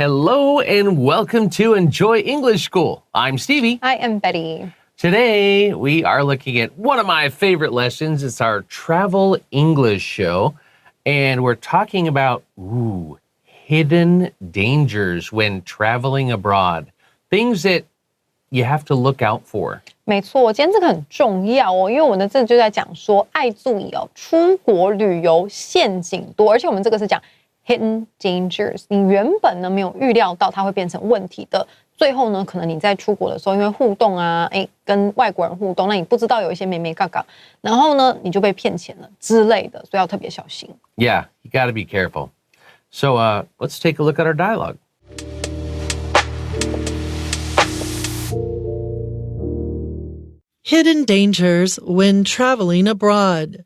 Hello and welcome to Enjoy English School. I'm Stevie. I am Betty. Today we are looking at one of my favorite lessons. It's our travel English show. And we're talking about hidden dangers when traveling abroad. Things that you have to look out for. 没错，今天这个很重要哦，因为我们的这就在讲说，爱注意哦，出国旅游陷阱多，而且我们这个是讲 hidden dangers， 你原本呢没有预料到它会变成问题的，最后呢，可能你在出国的时候，因为互动啊，跟外国人互动，那你不知道有一些眉眉角角，然后呢，你就被骗钱了之类的，所以要特别小心。Yeah, you got to be careful. So let's take a look at our dialogue. Hidden dangers when traveling abroad.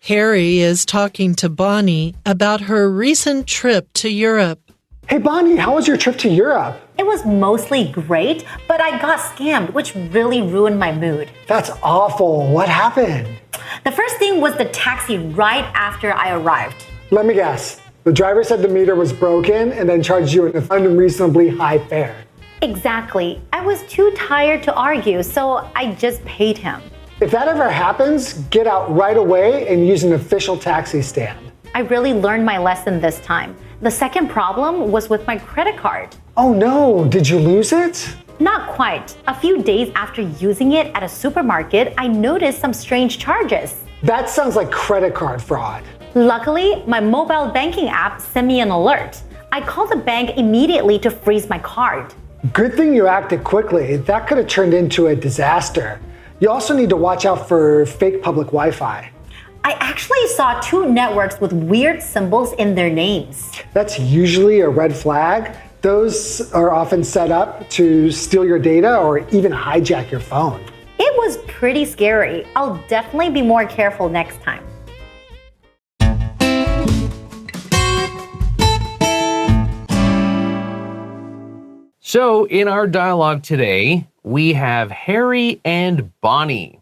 Harry is talking to Bonnie about her recent trip to Europe. Hey, Bonnie, how was your trip to Europe? It was mostly great, but I got scammed, which really ruined my mood. That's awful. What happened? The first thing was the taxi right after I arrived. Let me guess. The driver said the meter was broken and then charged you an unreasonably high fare. Exactly. I was too tired to argue, so I just paid him. If that ever happens, get out right away and use an official taxi stand. I really learned my lesson this time. The second problem was with my credit card. Oh no, did you lose it? Not quite. A few days after using it at a supermarket, I noticed some strange charges. That sounds like credit card fraud. Luckily, my mobile banking app sent me an alert. I called the bank immediately to freeze my card. Good thing you acted quickly. That could have turned into a disaster. You also need to watch out for fake public Wi-Fi. I actually saw 2 networks with weird symbols in their names. That's usually a red flag. Those are often set up to steal your data or even hijack your phone. It was pretty scary. I'll definitely be more careful next time. So in our dialogue today, we have Harry and Bonnie.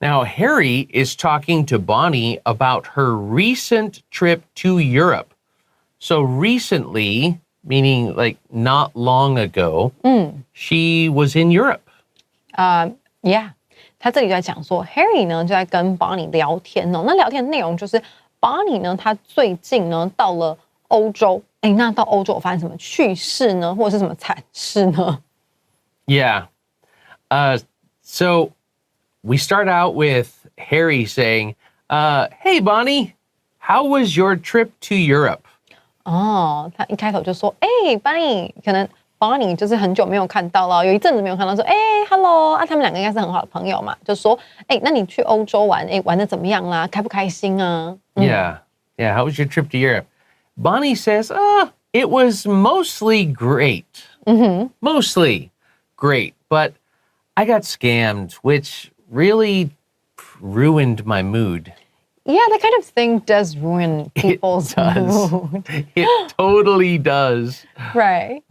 Now, Harry is talking to Bonnie about her recent trip to Europe. So recently, meaning like not long ago, she was in Europe. Yeah. 他这里在讲说 ，Harry 呢就在跟 Bonnie 聊天哦。那聊天的内容就是 Bonnie 呢，她最近呢到了欧洲。那到欧洲有发生什么趣事呢，或者是什么惨事呢？ Yeah. So we start out with Harry saying, "Hey, Bonnie, how was your trip to Europe?" 哦，他一开头就说，Bonnie， 可能 Bonnie 就是很久没有看到了，有一阵子没有看到，说，Hello， 他们两个应该是很好的朋友嘛，就说，那你去欧洲玩，玩得怎么样啦？开不开心啊？Yeah. How was your trip to Europe? Bonnie says, it was mostly great. Mostly great, but I got scammed, which really ruined my mood. Yeah, that kind of thing does ruin people's mood. It totally does. Right.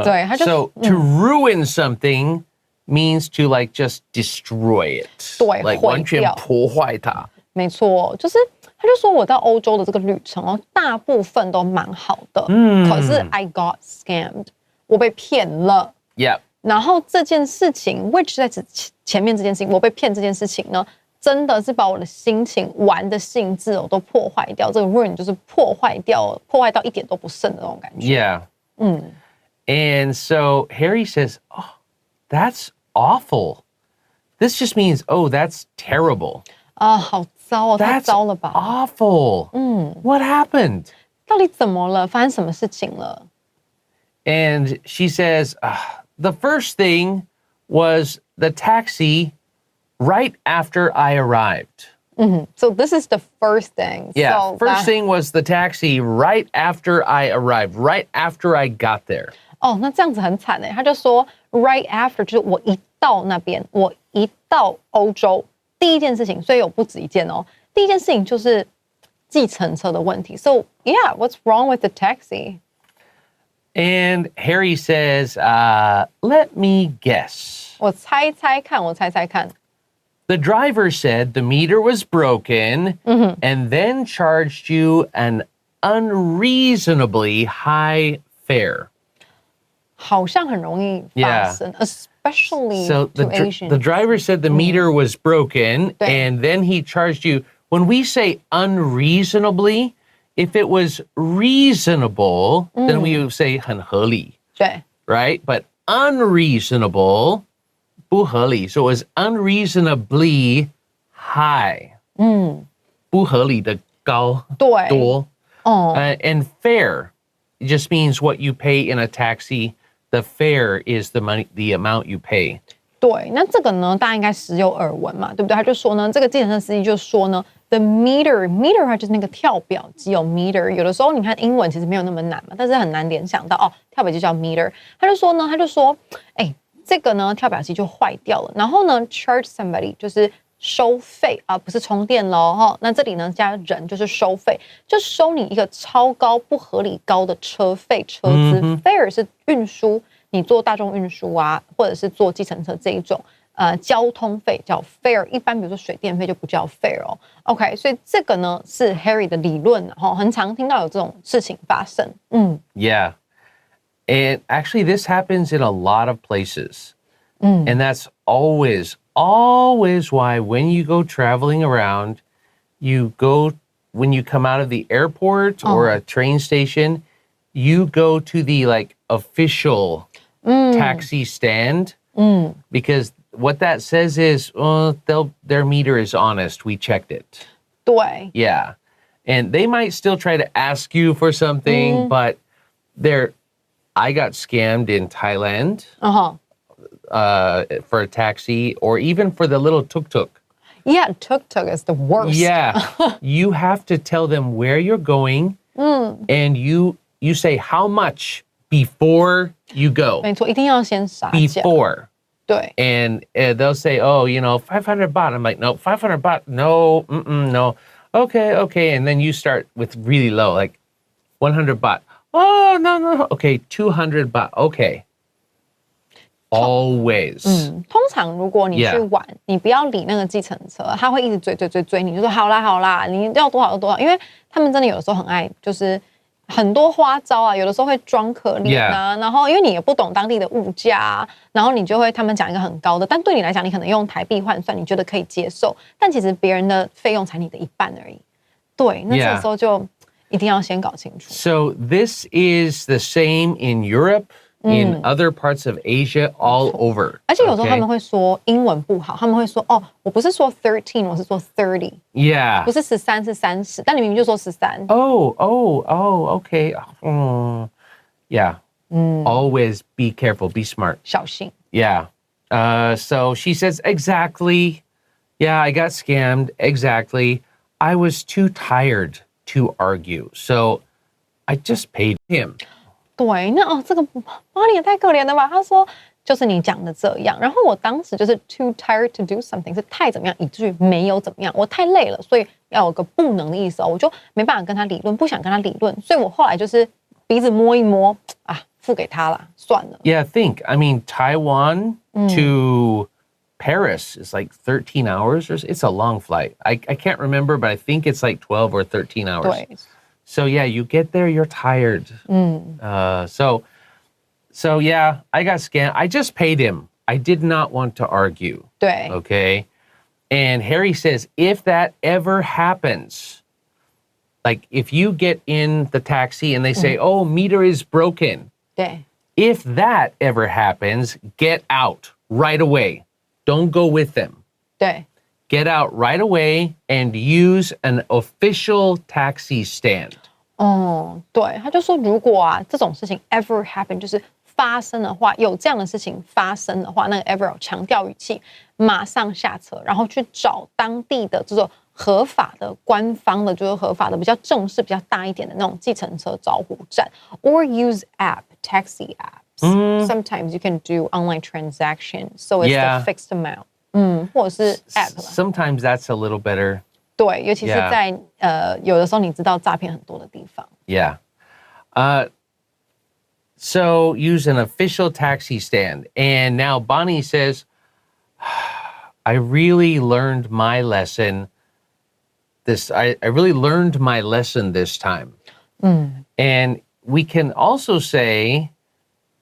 对，他就 So to ruin something means to like just destroy it. 对， like 毁掉。完全破坏它。没错，就是他就说我到欧洲的这个旅程哦，大部分都蛮好的，可是 I got scammed， 我被骗了。Yep. 然后这件事情 ，which 在指前面这件事情，我被骗这件事情呢，真的是把我的心情、玩的兴致都破坏掉。这个 ruin 就是破坏掉，破坏到一点都不剩的那种感觉。Yeah. And so Harry says, "Oh, that's awful. This just means, oh, that's terrible." 好糟哦，太糟了吧 awful. What happened? 到底怎么了？发生什么事情了？ And she says, the first thing was the taxi right after I arrived. So this is the first thing. Yeah, so first thing was the taxi right after I arrived, right after I got there. 那这样子很惨耶，他就说 right after 就是我一到那边，我一到欧洲。第一件事情，所以有不止一件哦。第一件事情就是计程车的问题。So yeah, what's wrong with the taxi? And Harry says, let me guess. 我猜猜看。The driver said the meter was broken and then charged you an unreasonably high fare. 好像很容易发生 especially So to Asians. the driver said the meter was broken, 对 and then he charged you. When we say unreasonably, if it was reasonable, then we would say 很合理对 right? But unreasonable, 不合理. So it was unreasonably high. 不合理的高对多. 哦 And fair, it just means what you pay in a taxi. The fare is the money, the amount you pay. 对，那这个呢，大家应该时有耳闻嘛，对不对？他就说呢，这个计程车司机就说呢 ，the meter 它就是那个跳表机哦 ，meter 有的时候你看英文其实没有那么难嘛，但是很难联想到哦，跳表机叫 meter。他就说，哎，这个呢跳表机就坏掉了，然后呢 charge somebody 就是收费啊，不是充电咯哈。那这里呢加人就是收费，就收你一个超高不合理高的车费车资。fare 是运输。你坐大众运输啊，或者是坐计程车这一种，交通费叫 fare， 一般比如说水电费就不叫 fare 哦。OK， 所以这个呢是 Harry 的理论，很常听到有这种事情发生。Yeah. And actually this happens in a lot of places. And that's always why when you go traveling around, when you come out of the airport or a train station, you go to the like official taxi stand because what that says is their meter is honest. We checked it. 对 Yeah. And they might still try to ask you for something, but I got scammed in Thailand for a taxi or even for the little tuk-tuk. Yeah, tuk-tuk is the worst. Yeah. You have to tell them where you're going and you say how much before you go. 没错，一定要先撒价。 Before. 对 And they'll say, oh, 500 baht. I'm like, no, 500 baht. No, no. Okay. And then you start with really low, like 100 baht. Oh, no. Okay, 200 baht. Okay. Always. 通常如果你去玩，你不要理那个计程车，他会一直追你，就说好啦，你要多少就多少，因为他们真的有的时候很爱，就是很多花招啊，有的时候会装可怜啊，然后因为你也不懂当地的物价啊，然后你就会他们讲一个很高的，但对你来讲，你可能用台币换算，你觉得可以接受，但其实别人的费用才你的一半而已。对，那这个时候就一定要先搞清楚。So this is the same in Europe, in other parts of Asia, all over. 而且有时候他们会说英文不好，他们会说哦，我不是说 13， 我是说 30。Yeah. 不是13是30，但你明明就说13。Oh, okay. Yeah. Always be careful, be smart. 小心。 Yeah. So she says, exactly. Yeah, I got scammed. Exactly. I was too tired to argue. So I just paid him. 对，那这个妈你也太可怜了吧？他说就是你讲的这样，然后我当时就是 too tired to do something， 是太怎么样，以至于没有怎么样，我太累了，所以要有个不能的意思哦，我就没办法跟他理论，不想跟他理论，所以我后来就是鼻子摸一摸啊，付给他啦，算了。Yeah, I mean, Taiwan to Paris is like 13 hours. It's a long flight. I can't remember, but I think it's like 12 or 13 hours. 对。So yeah, you get there, you're tired. So yeah, I got scammed. I just paid him. I did not want to argue. 对 Okay. And Harry says, if that ever happens, like if you get in the taxi and they say, oh, meter is broken. 对 If that ever happens, get out right away. Don't go with them. 对 Get out right away and use an official taxi stand. 对，他就说如果这种事情 ever happen 就是发生的话，有这样的事情发生的话，那个 ever 强调语气，马上下车，然后去找当地的这种合法的官方的，就是合法的比较正式、比较大一点的那种计程车招呼站 ，or use taxi apps. Sometimes you can do online transactions, so it's a fixed amount. 或者是 app 啦。 Sometimes that's a little better. 对，尤其是在有的时候你知道诈骗很多的地方。 Yeah. So use an official taxi stand. And now Bonnie says, I really learned my lesson. I really learned my lesson this time. And we can also say,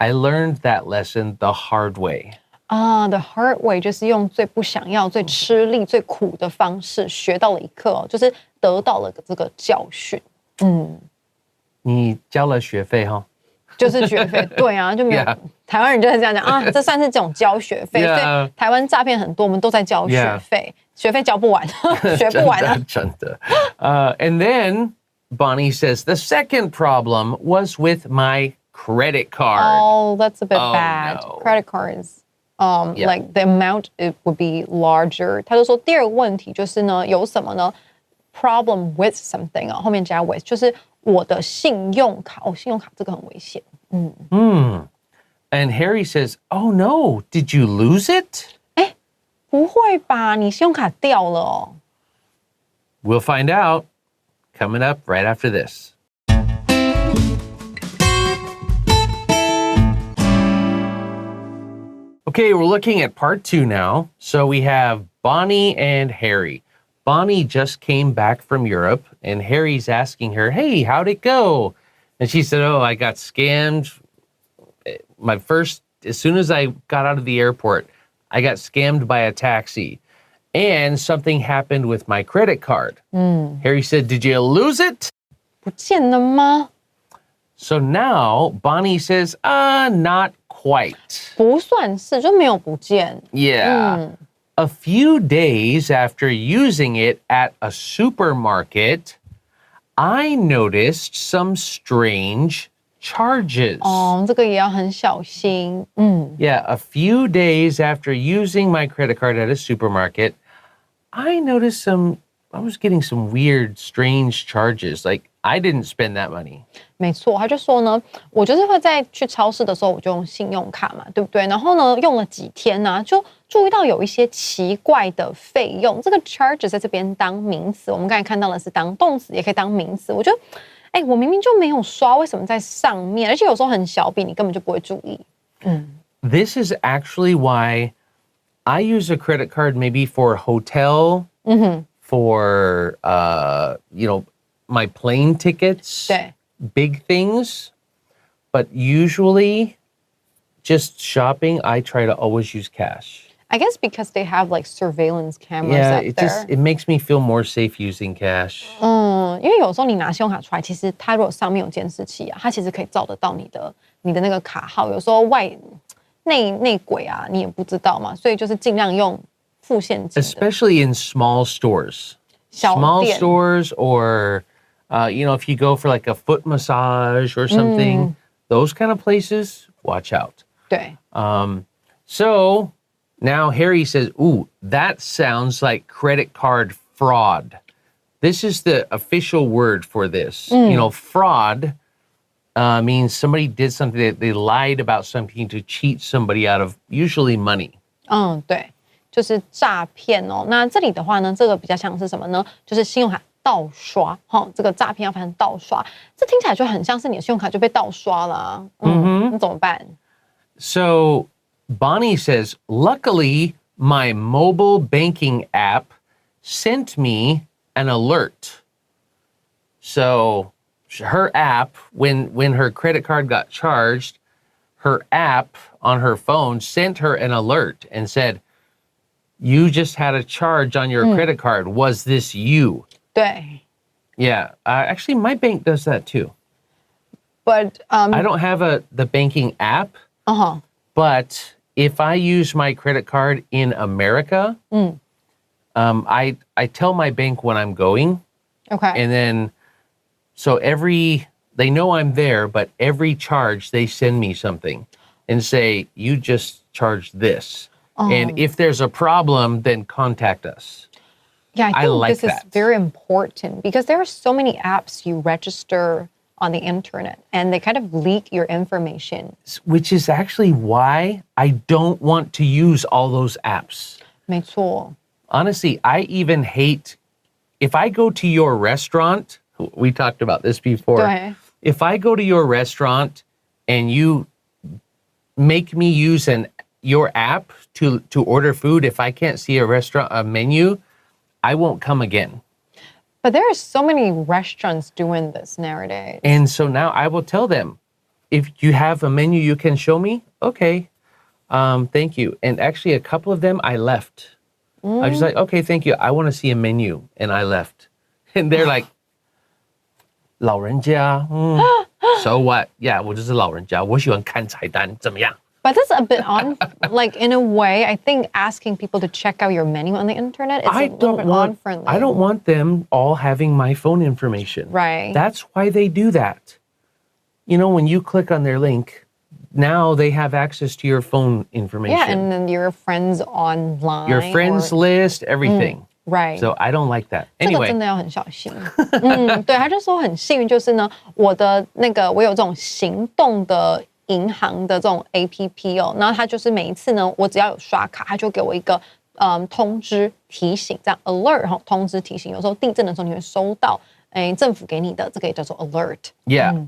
I learned that lesson the hard way. The hard way 就是用最不想要、最吃力、最苦的方式学到了一课哦，就是得到了这个教训。你交了学费哈？就是学费，对啊，就没有台湾人就是这样讲啊，这算是这种交学费。所以台湾诈骗很多，我们都在交学费，学费交不完，学不完啊。真的。And then Bonnie says the second problem was with my credit card. Oh, that's a bit bad. No. Credit cards. Like the amount it would be larger. 他就说第二个问题就是呢，有什么呢 ？Problem with something 啊，后面加 with 就是我的信用卡。信用卡这个很危险。And Harry says, "Oh no, did you lose it?" 不会吧？你信用卡掉了哦。We'll find out. Coming up right after this. Okay, we're looking at part 2 now. So we have Bonnie and Harry. Bonnie just came back from Europe, and Harry's asking her, "Hey, how'd it go?" And she said, "Oh, I got scammed. As soon as I got out of the airport, I got scammed by a taxi. And something happened with my credit card." Harry said, "Did you lose it?" 不见了吗？ So now Bonnie says, not quite. 不算是，就没有不见。Yeah. A few days after using it at a supermarket, I noticed some strange charges. 这个也要很小心。Yeah, a few days after using my credit card at a supermarket, I noticed I was getting some weird, strange charges. Like, I didn't spend that money. 没错，他就说呢，我就是会在去超市的时候，我就用信用卡嘛，对不对？然后呢，用了几天呢，就注意到有一些奇怪的费用。这个 charge 在这边当名词，我们刚才看到的是当动词，也可以当名词。我觉得，我明明就没有刷，为什么在上面？而且有时候很小笔，你根本就不会注意。This is actually why I use a credit card maybe for hotel, for, my plane tickets, 对。 big things. But usually, just shopping, I try to always use cash. I guess because they have like surveillance cameras Yeah, up there. it makes me feel more safe using cash. 因为有时候你拿信用卡出来，其实它如果上面有监视器啊，它其实可以照得到你的那个卡号。有时候内鬼啊，你也不知道嘛，所以就是尽量用付现金的。 Especially in small stores. 小店。 Small stores or, if you go for like a foot massage or something, those kind of places, watch out. 对。 So now Harry says, "Ooh, that sounds like credit card fraud." This is the official word for this. Fraud means somebody did something, they lied about something to cheat somebody out of usually money. 对，就是诈骗哦。那这里的话呢，这个比较像是什么呢？就是信用卡盗刷，这个诈骗要翻成盗刷，这听起来就很像是你的信用卡就被盗刷了啊。那怎么办？ So Bonnie says, "Luckily, my mobile banking app sent me an alert." So her app, when her credit card got charged, her app on her phone sent her an alert and said, "You just had a charge on your credit card. Was this you?" 对。 Yeah, actually, my bank does that too. But I don't have the banking app, but if I use my credit card in America, I tell my bank when I'm going. Okay. And then, so they know I'm there, but every charge, they send me something and say, "You just charged this. And if there's a problem, then contact us." Yeah, I think like this is that. very important because there are so many apps you register on the internet and they kind of leak your information. Which is actually why I don't want to use all those apps. 没错。 Honestly, I even hate, if I go to your restaurant, we talked about this before. 对。 If I go to your restaurant and you make me use your app to order food, if I can't see a menu, I won't come again. But there are so many restaurants doing this nowadays. And so now I will tell them, if you have a menu you can show me, okay. Thank you. And actually, a couple of them I left. I was just like, okay, thank you. I want to see a menu, and I left. And they're like, 老人家, so what? Yeah, 我就是老人家，我喜欢看菜单，怎么样? But that's a bit on, like in a way, I think asking people to check out your menu on the internet is a little bit unfriendly. I don't want them all having my phone information. Right. That's why they do that. You know, when you click on their link, now they have access to your phone information. Yeah, and then your friends online. Your friends list, everything. Right. So I don't like that. 这个真的要很小心。对，他就说很幸运，就是呢，我有这种行动的银行的这种 APP 哦，然后它就是每一次呢，我只要有刷卡，它就给我一个通知提醒，这样 alert 通知提醒。有时候地震的时候，你会收到政府给你的这个也叫做 alert。Yeah.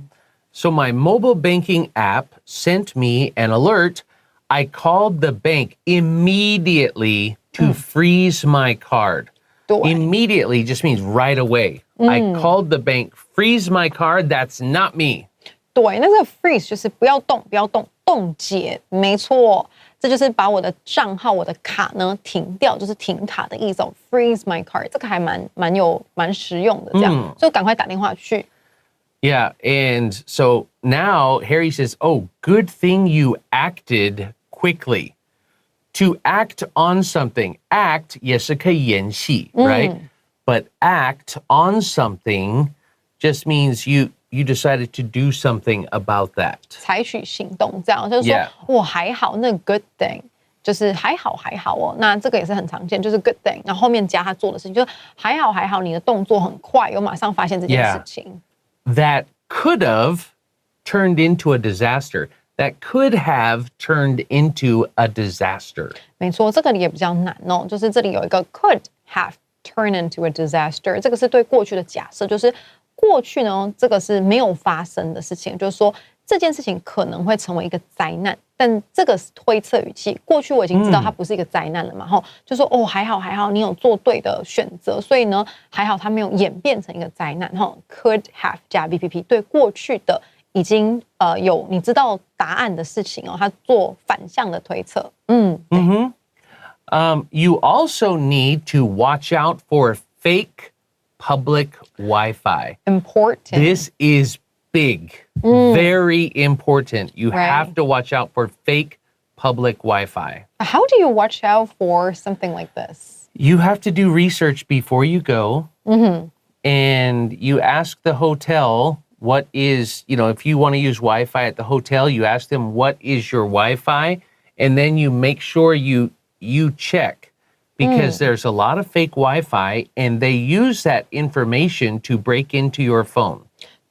So my mobile banking app sent me an alert. I called the bank immediately to freeze my card. 对 Immediately just means right away. I called the bank, freeze my card. That's not me. 对，那个 freeze 就是不要动，不要动，冻结，没错，这就是把我的账号、我的卡呢停掉，就是停卡的意思。freeze my card 这个还蛮实用的，这样，所以赶快打电话去。Yeah, and so now Harry says, oh, good thing you acted quickly. To act on something, act 也是可以演戏, right? But act on something just means you decided to do something about that. 采取行动，这样就是说我还好，那 good thing 就是还好哦。那这个也是很常见，就是 good thing， 然后后面加他做的事情，就是还好，你的动作很快，有马上发现这件事情。That could have turned into a disaster. That could have turned into a disaster. 没错，这个也比较难哦。就是这里有一个 could have turned into a disaster， 这个是对过去的假设，就是过去呢，这个是没有发生的事情，就是说这件事情可能会成为一个灾难，但这个是推测语气。过去我已经知道它不是一个灾难了嘛，就说哦还好，你有做对的选择，所以呢还好它没有演变成一个灾难。could have 加 VPP 对过去的已经有你知道答案的事情哦，它做反向的推测。You also need to watch out for fake public Wi-Fi. Important. This is big, very important. You have to watch out for fake public Wi-Fi. How do you watch out for something like this? You have to do research before you go, and you ask the hotel what is, if you want to use Wi-Fi at the hotel, you ask them what is your Wi-Fi, and then you make sure you check, because there's a lot of fake Wi-Fi, and they use that information to break into your phone.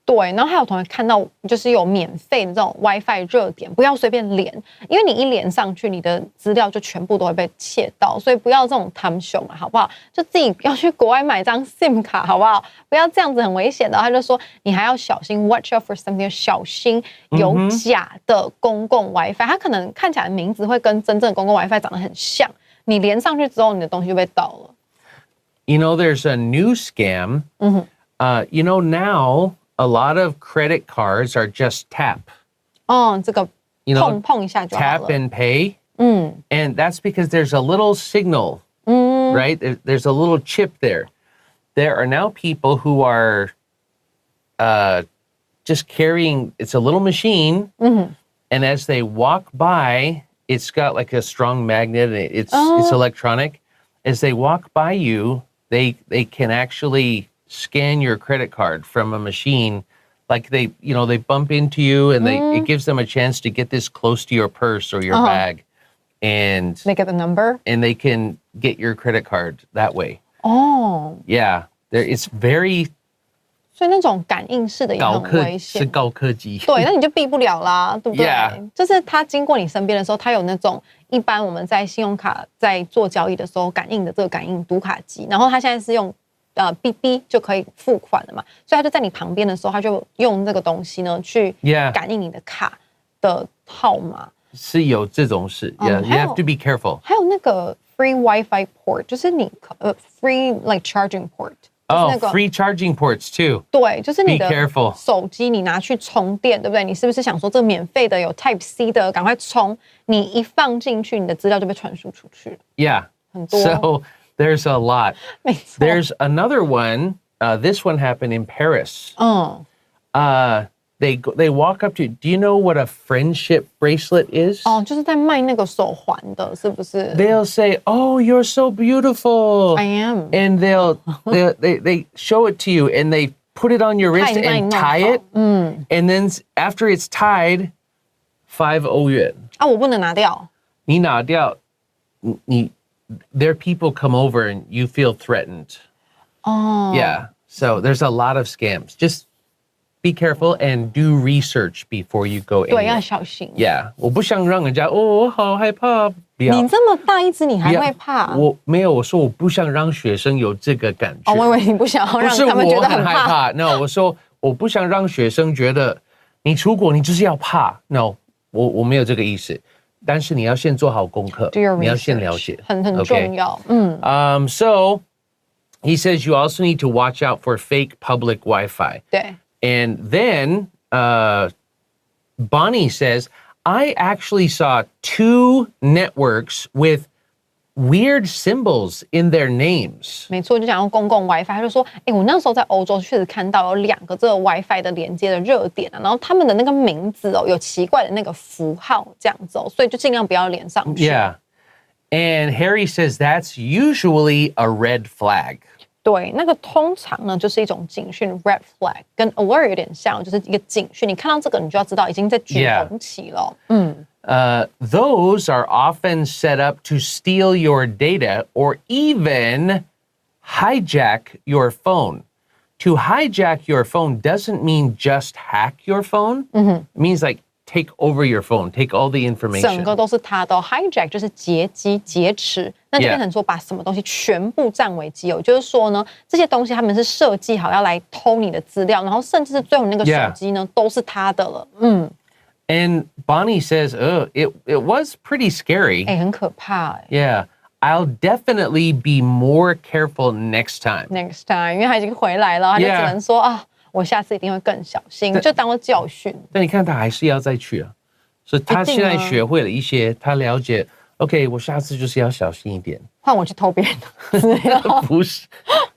对，然后还有同学看到就是有免费的这种 WiFi 热点，不要随便连，因为你一连上去，你的资料就全部都会被窃盗，所以不要这种贪凶啊，好不好？就自己要去国外买张 SIM 卡，好不好？不要这样子很危险的。他就说你还要小心 ，watch out for something， 小心有假的公共 WiFi， 它可能看起来名字会跟真正公共 WiFi 长得很像，你连上去之后，你的东西就被盗了。There's a new scam. Now a lot of credit cards are just tap. 这个碰一下就好了。Tap and pay. And that's because there's a little signal, right? There's a little chip there. There are now people who are just carrying, it's a little machine, and as they walk by, it's got like a strong magnet, it's electronic. As they walk by you, they can actually scan your credit card from a machine, like they bump into you, and it gives them a chance to get this close to your purse or your bag, and they get the number, and they can get your credit card that way. Yeah, it's very. 所以那种感应式的也很危险，是高科技。对，那你就避不了啦，对不对？ Yeah. 就是它经过你身边的时候，它有那种一般我们在信用卡在做交易的时候感应的这个感应读卡机，然后它现在是用。BB 就可以付款了嘛，所以他就在你旁边的时候，他就用这个东西呢去感应你的卡的号码。是有这种事 ，Yeah, you have to be careful. 还有那个 free Wi-Fi port， 就是你free like charging port。Oh, free charging ports too. 对，就是你的 Be careful. 手机你拿去充电，对不对？你是不是想说这免费的有 Type C 的，赶快充？你一放进去，你的资料就被传输出去了。Yeah. 很多。 So there's a lot. 没错。 There's another one. This one happened in Paris. They walk up to. Do you know what a friendship bracelet is? 就是在卖那个手环的，是不是 They'll say, "Oh, you're so beautiful." I am. And they show it to you, and they put it on your wrist and tie it. And then after it's tied, 5欧元。我不能拿掉。你拿掉，their people come over and you feel threatened. Yeah. So there's a lot of scams. Just be careful and do research before you go in. 对，要小心。Yeah. 我不想让人家我好害怕。不要。你这么大一只，你还会怕？我没有，我说我不想让学生有这个感觉。我以为你不想要让他们觉得很害怕。No， 我说我不想让学生觉得你出国你就是要怕。No， 我没有这个意思。但是你要先做好功课，你要先了解，很重要。So he says you also need to watch out for fake public Wi-Fi. 对。And then Bonnie says, I actually saw 2 networks with weird symbols in their names. 没错，就讲用公共 WiFi， 他就说，我那时候在欧洲确实看到有2个这个 WiFi 的连接的热点然后他们的那个名字有奇怪的那个符号这样子所以就尽量不要连上去。Yeah. And Harry says that's usually a red flag. 对，那个通常呢就是一种警讯 red flag， 跟 alert 有点像，就是一个警讯。你看到这个，你就要知道已经在举红旗了。Those are often set up to steal your data or even hijack your phone. To hijack your phone doesn't mean just hack your phone. It means like take over your phone, take all the information. 整个都是他的hijack 就是劫机劫持，那就变成说把什么东西全部占为己有，就是说呢，这些东西他们是设计好要来偷你的资料，然后甚至是最后那个手机呢都是他的了。And Bonnie says, it was pretty scary. 很可怕。Yeah. I'll definitely be more careful next time. Next time， 因为他已经回来了，他就只能说我下次一定会更小心，就当做教训。但你看他还是要再去啊，所以他现在学会了一些，他了解 OK， 我下次就是要小心一点。换我去偷别人的资料。不是，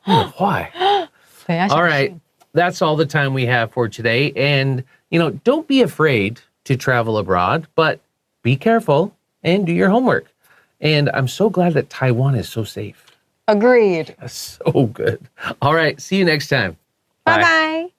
很坏。对，要小心。All right, that's all the time we have for today. And, don't be afraid to travel abroad, but be careful and do your homework. And I'm so glad that Taiwan is so safe. Agreed. That's so good. All right, see you next time. Bye-bye.